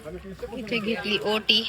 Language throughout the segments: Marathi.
इथे घेतली ओटी.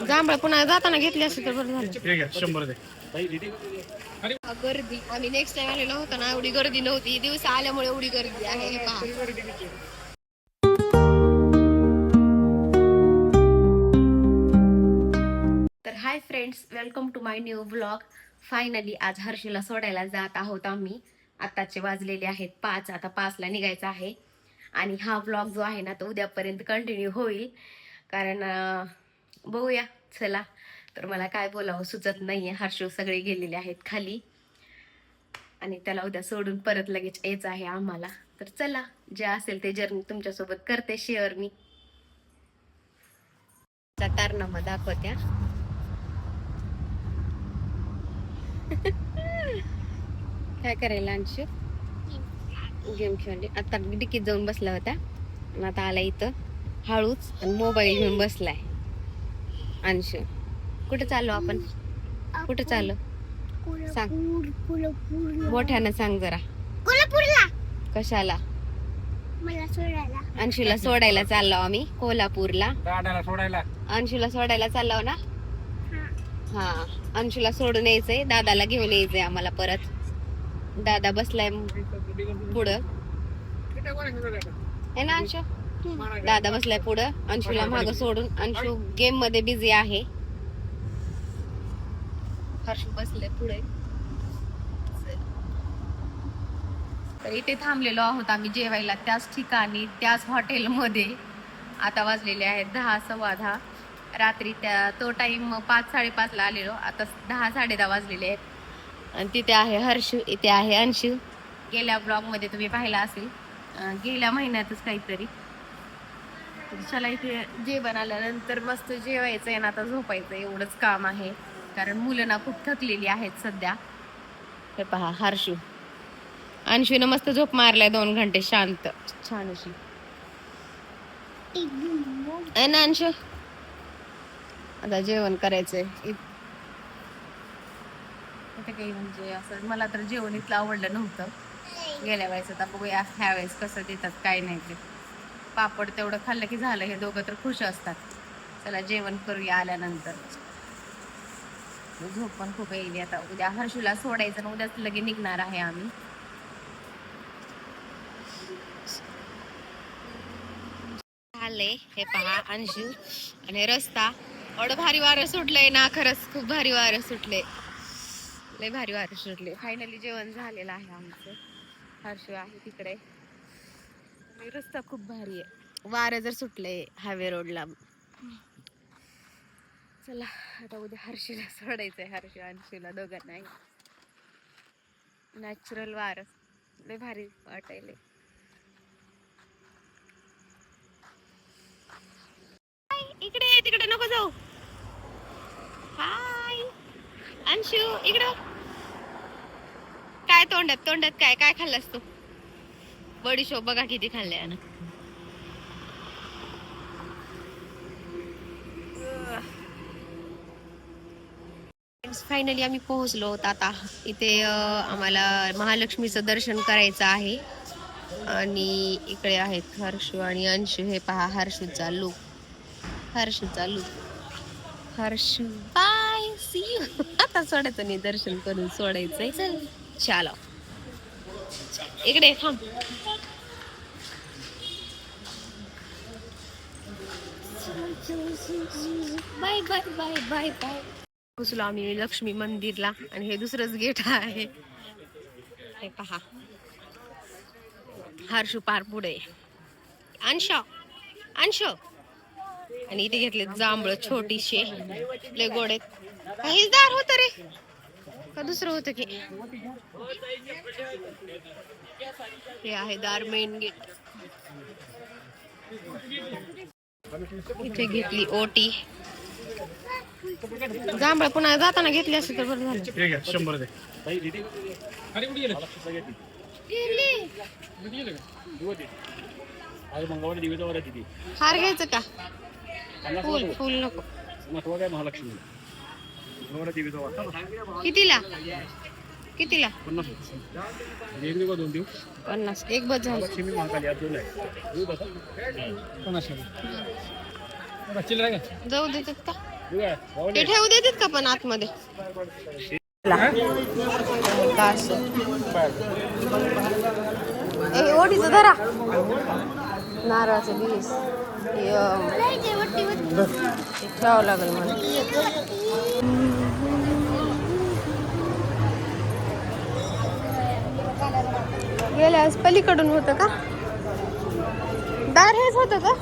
जांभळ पुन्हा जाताना घेतली असते तर बरं झालं. 100 दे. गर्दी आम्ही नेक्स्ट टाइम आलेलो होतो ना, एवढी गर्दी नव्हती. दिवस आल्यामुळे एवढी गर्दी आहे. हे पहा. तर hi friends, welcome to my new blog. Finally आज हर्षूला सोडायला जात आहोत आम्ही. आताचे वाजलेले आहेत 5. आता 5ला निघायचं आहे. आणि हा ब्लॉग जो आहे ना तो उद्यापर्यंत कंटिन्यू होईल. कारण बघूया चला. तर मला काय बोलावं सुचत नाहीये. हर्षू सगळे गेलेले आहेत खाली आणि त्याला उद्या सोडून परत लगेच यायचं आहे आम्हाला. तर चला, जे असेल ते जर्नी तुमच्यासोबत करते शेअर मी. कारनामा दाखवत्या. काय करायला अंशू? गेम खेळले. आता डिकीत जाऊन बसला होता आणि आता आला इथं हळूच आणि मोबाईल घेऊन बसलाय. अंशू कुठे चाललो आपण? कुठे चाललो सांग, मोठ्यानं सांग जरा. कोल्हापूरला. कशाला? मला सोडायला. अंशूला सोडायला चाललो आम्ही कोल्हापूरला. सोडायला अंशूला सोडायला चाललो ना. हा, अंशूला सोडून यायचंय, दादाला घेऊन यायचंय आम्हाला परत. दादा बसलाय पुढं है ना अंशू? दादा बसलाय पुढं, अंशूला मागं सोडून. अंशू गेम मध्ये बिझी आहे. हर्षू बसलाय पुढे. तर इथे थांबलेलो आहोत आम्ही जेवायला, त्याच ठिकाणी, त्याच हॉटेलमध्ये. आता वाजलेले आहेत 10, 10:15. रात्री त्या तो टाइम 5, 5:30ला आलेलो. आता 10, 10:30 वाजलेले आहेत. आणि तिथे आहे हर्षू, इथे आहे अंशू. गेल्या ब्लॉग मध्ये तुम्ही पाहिला असेल, गेल्या महिन्यातच काहीतरी. चला, इथे जेवण आल्यानंतर मस्त जेवायचं आहे ना आता झोपायचं, एवढंच काम आहे. कारण मुलं ना खूप थकलेली आहेत सध्या. हे पहा हर्षू. अंशूनं मस्त झोप मारलाय 2 घंटे शांत छान अशी. ना अंशू आता जेवण करायचंय. काही म्हणजे असं मला तर जेवण इथलं आवडलं नव्हतं गेल्या वेळेस. आता बघूया ह्या वेळेस कसं देतात काय नाही ते. पापड तेवढं खाल्लं की झालं. हे दोघं तर खुश असतात. चला जेवण करूया आल्यानंतर. झोप पण खूप येईल आता. उद्या हर्षूला सोडायचं ना, उद्याच लगे निघणार आहे आम्ही. आले हे पहा अंशू. आणि रस्ता एवढं भारी वारं सुटलंय ना, खरंच खूप भारी वारं सुटले. लय भारी वारं सुटले. फायनली जेवण झालेलं आहे आमचं. हर्षू आहे तिकडे. रस्ता खूप भारी आहे. वारं जर सुटलंय हायवे रोडला. चला आता उद्या हर्षूला सोडायचंय. हर्षू अंशूला दोघांनाही. नॅचरल वारं लय भारी वाटायले. इकडे तिकडे नको जाऊ. हाय अंशू, इकडं. काय तोंडात काय काय खाल्लंस तू? बडीशोप बघा किती खाल्ले ना. फायनली आम्ही पोहोचलो होतो. आता इथे आम्हाला महालक्ष्मीचं दर्शन करायचं आहे. आणि इकडे आहेत हर्षू आणि अंशू. हे पहा हर्षूचा look. Harshu bye, see you. आता सोडायचं नाही, दर्शन करून सोडायचंय. चलो इकडे थांब. Bye bye bye bye bye. पोचलो आम्ही लक्ष्मी मंदिरला. आणि हे दुसरंच गेट आहे. हे पहा हर्षू पार पुढे. अंशू आणि इथे घेतले जांभळ छोटीशे, लय गोडे. काहीच दार होत रे का दुसरं होतं की? हे आहे दार, मेन गेट. इथे घेतली ओटी. जांभळ पुन्हा जाताना घेतली असते तर बरं झालं. 100 दे. हार घ्यायचं का? फुल नको. महालक्ष्मी कितीला? कितीला? 50. एक देऊ का 2 देऊ? 50. एक बस झालं. लक्ष्मी महाकाली आज आहे. देऊ का? 50. चिल्लर आहे का? जाऊ देतात का? देऊ का? ते ठेवू देतात का पण आतमध्ये? ओढीचं धरा नारळाचं बीस ठेवावं लागेल मला. गेल्यास पलीकडून होतं का? दार हेच होतं का?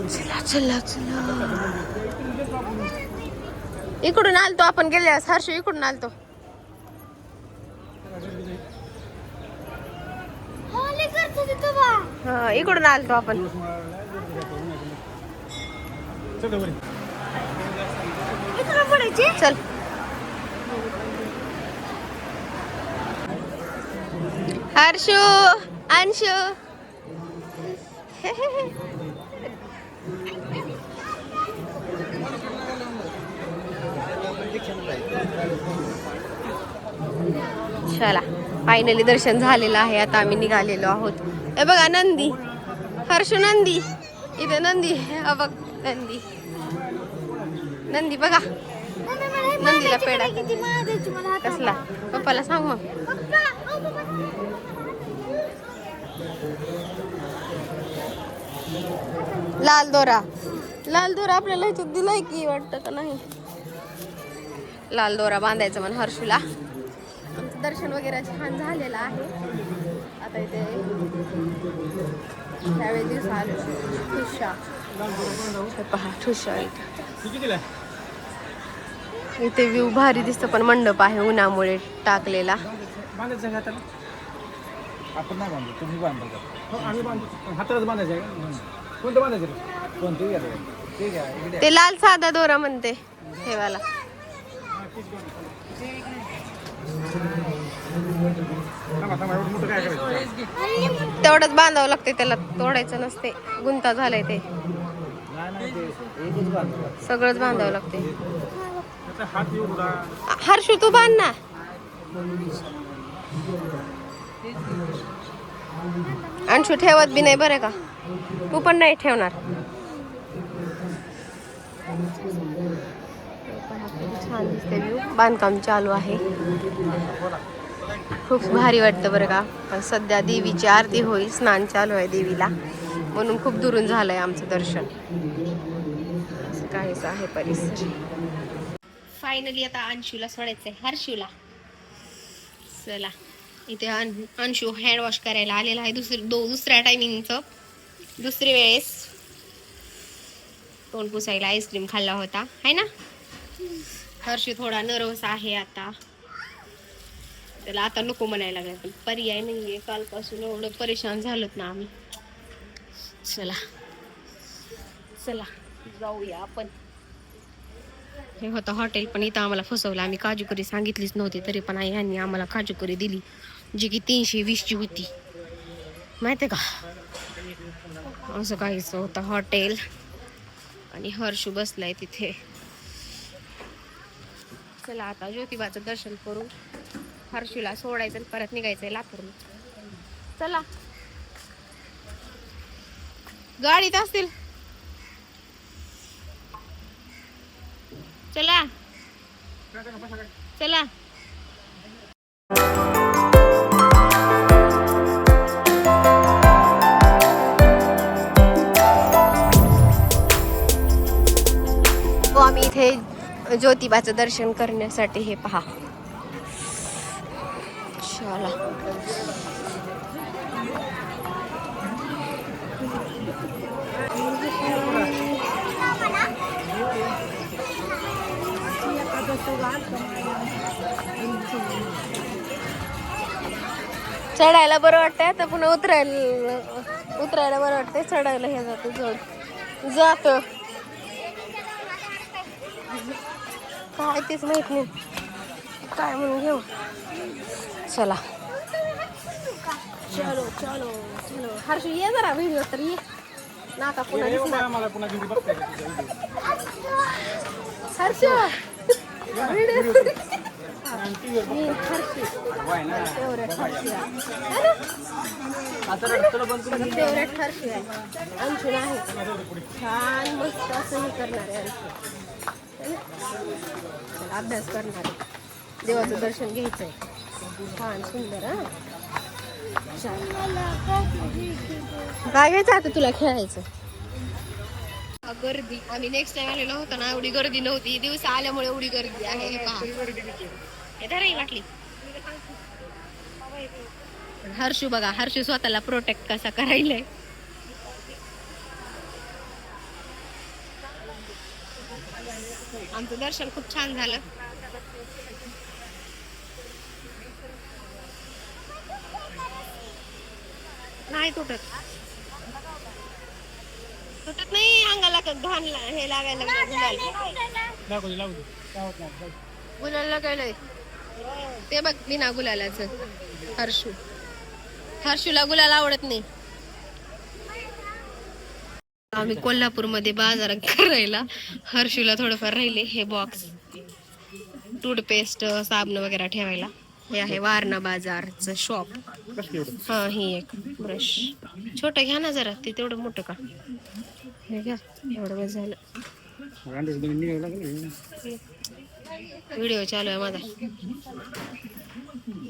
चला चला इकडून आलतो आपण गेल्यास. हर्ष इकडून आलतो. हा इकडून आलतो आपण. चल हर्षू अंशू चला फायनली दर्शन झालेलं आहे. आता आम्ही निघालेलो आहोत. हे बघा नंदी. हर्षू नंदी. इथे नंदी. हा बघ नंदी. नंदी बघा. नंदीला पेडा कसला पप्पाला सांग मग. लाल दोरा. लाल दोरा आपल्याला इथं दिलाय की वाटतं का नाही. लाल दोरा बांधायचा म्हण हर्षूला. आमचं दर्शन वगैरे छान झालेलं आहे. आता इथे त्यावेळी दिवस आलो ठुशा. पहा ठुशा इथे व्ह्यू भारी दिसतं पण मंडप आहे उन्हामुळे टाकलेला. आपण नाही बांधतो तुम्ही बांधता. आम्ही बांधतो हातालाच बांधायचं आहे. कोणतं बांधायचं? कोणतं घ्या ते लाल साधा दोरा म्हणते ठेवायला. तेवढंच बांधावं लागते त्याला. तोडायचं नसते. गुंता झालाय ते. सगळंच बांधावं लागते. हर्षू तू बांध ना. अंशू ठेवत बी नाही बरं का. तू पण नाही ठेवणार. छान दिसते व्ह्यू. बांधकाम चालू आहे. खूप भारी वाटतं बरं का. पण सध्या देवीची आरती होईल. स्नान चालू आहे देवीला म्हणून खूप दुरून झालंय आमचं दर्शन. असं काहीच आहे परिस्थिती. फायनली आता अंशूला सोडायचंय हर्षूला. चला इथे अंशू हँड वॉश करायला आलेला आहे. दुसऱ्या टायमिंगचं. दुसरी वेळेस तोंड पुसायला आईस्क्रीम खाल्ला होता है ना. हर्षू थोडा नर्वस आहे आता. त्याला आता नको म्हणायला लागला पण पर्याय नाहीये. कालपासून एवढं परेशान झालोत ना आम्ही. चला चला जाऊया आपण. हे होतं हॉटेल पण इथं आम्हाला फसवलं. आम्ही काजूकरी सांगितलीच नव्हती तरी पण यांनी आम्हाला काजूकरी दिली जी की 320ची होती माहिती का. असं काहीच होतं हॉटेल. आणि हर्षू बसलाय तिथे. चला आता ज्योतिबाचं दर्शन करू. हर्षूला सोडायचं परत निघायचंय लातूरला. चला गाडीत असतील. चला चला. आम्ही इथे ज्योतिबाचं दर्शन करण्यासाठी हे पहा. चला चढायला बरं वाटतंय आता पुन्हा उतरायला बरं वाटतंय. चढायला हे जातं जड जात काय तेच माहित नाही काय म्हणून घेऊ. चला चलो चलो चलो हर्ष ये जरा व्हिडिओ तर ये नाका पुन्हा दिसणार. मला पुन्हा घरी बघताय का तुझा व्हिडिओ? हर्ष व्हिडिओ मी हर्षी वाय ना फेवरेट हर्षी आता रस्त्याला बंद करून फेवरेट हर्षी आहे. अंशू आहे छान मस्त असं हे करणार आहे अंशू. अभ्यास करणार आहे. देवाचं दर्शन घ्यायचं आहे. छान सुंदर हा. काय घ्यायचं आता तुला खेळायचं? गर्दी आम्ही नेक्स्ट टाइम आलेलो होतो ना एवढी गर्दी नव्हती. दिवस आल्यामुळे एवढी गर्दी आहे. हे पहा वाटली. हर्षू बघा हर्षू स्वतःला प्रोटेक्ट कसा करायलाय. आमचं दर्शन खूप छान झालं. नाही तुटत तुटत नाही. अंगाला घाण हे लागायला गुलाल लागायलंय ते बघ बिना गुलालाचं. हर्षूला गुलाल आवडत नाही. आम्ही कोल्हापूरमध्ये बाजारात करायला हर्षूला थोडंफार राहिले हे बॉक्स टूथपेस्ट साबण वगैरे ठेवायला. हे आहे वारणा बाजारचं शॉप. हा ही एक ब्रश छोटं घ्या ना जरा. ते तेवढं मोठं का हे घ्या. एवढं बस झालं. व्हिडिओ चालू आहे माझा.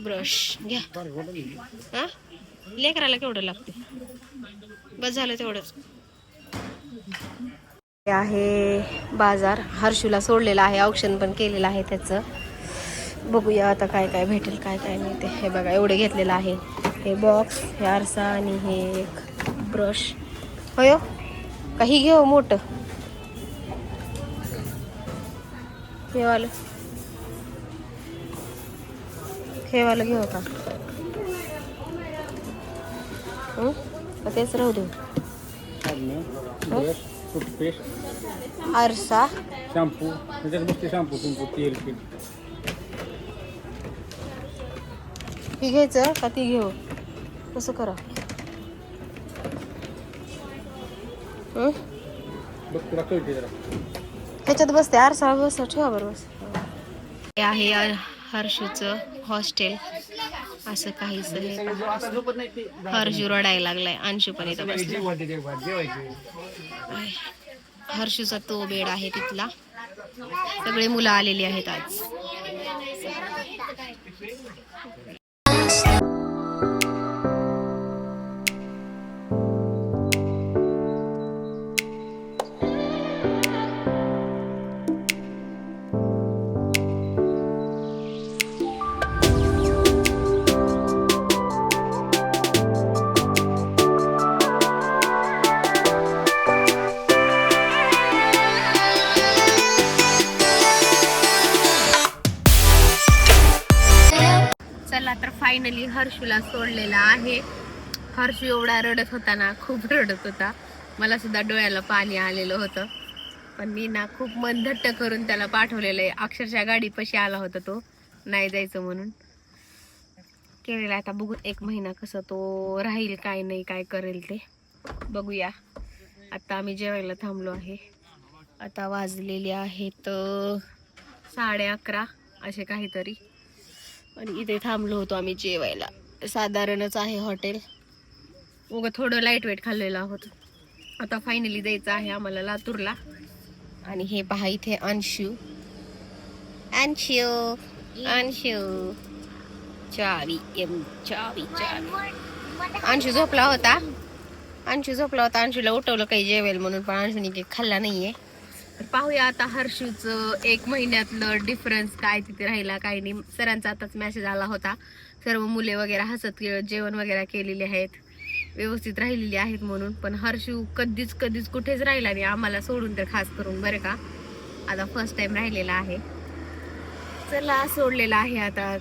ब्रश घ्या. हा लेकराला केवढं लागते. बस झालं तेवढंच. आहे बाजार हर्षूला सोडलेला आहे. ऑप्शन पण केलेलं आहे त्याचं. बघूया आता काय काय भेटेल काय काय नाही ते. हे बघा एवढे घेतलेलं आहे. हे बॉक्स हे आरसा आणि हे एक ब्रश. होय काही घेऊ मोठं हे वालं घेऊ का? तेच राहू देऊ. आरसा शॅम्पू शॅम्पू तेल ही घ्यायचं का ती घेऊ? कसं करा? ह्याच्यात बसते आरसा बस ठेवा बरं बस. हे आहे हर्षूचं हॉस्टेल असं काहीच. हर्षू रडायला लागलाय. अंशू पण इथं बसलाय. हर्षूचा तो बेड आहे तिथला. सगळे मुलं आलेली आहेत आज. तर फायनली हर्षूला सोडलेला आहे. हर्षू एवढा रडत होता ना खूप रडत होता. मला सुद्धा डोळ्याला पाणी आलेलं होतं. पण मी ना खूप मन घट्ट करून त्याला पाठवलेलं आहे. अक्षरशः गाडीपाशी आला होता तो नाही जायचं म्हणून. केलेला आता बघू 1 महिना कसं तो राहील काय नाही काय करेल ते बघूया. आता आम्ही जेवायला थांबलो आहे. आता वाजलेले आहेत 11:30 असे काहीतरी. आणि इथे थांबलो होतो आम्ही जेवायला. साधारणच आहे हॉटेल. उगा थोडं लाईट वेट खाल्लेलं आहोत. आता फायनली जायचं आहे आम्हाला लातूरला. आणि हे पहा इथे अंशू अंशू अंशू चावी चावी चावी. अंशू झोपला होता. अंशूला उठवलं काही जेवेल म्हणून. पण अंशूने काही खाल्ला नाहीये. पाहूया आता हर्षूचं 1 महिन्यातलं डिफरन्स काय तिथे राहिला काय नाही. सरांचा आताच मेसेज आला होता. सर्व मुले वगैरे हसत जेवण वगैरे केलेले आहेत. व्यवस्थित राहिलेली आहेत म्हणून. पण हर्षू कधीच कुठेच राहिला नाही आम्हाला सोडून तर खास करून बरं का. आता फर्स्ट टाइम राहिलेला आहे. चला सोडलेला आहे आता.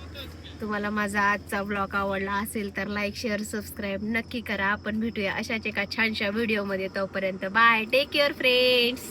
तुम्हाला माझा आजचा ब्लॉग आवडला असेल तर लाईक शेअर सबस्क्राईब नक्की करा. आपण भेटूया अशाच एका छानशा व्हिडिओमध्ये. तोपर्यंत बाय. Take care friends.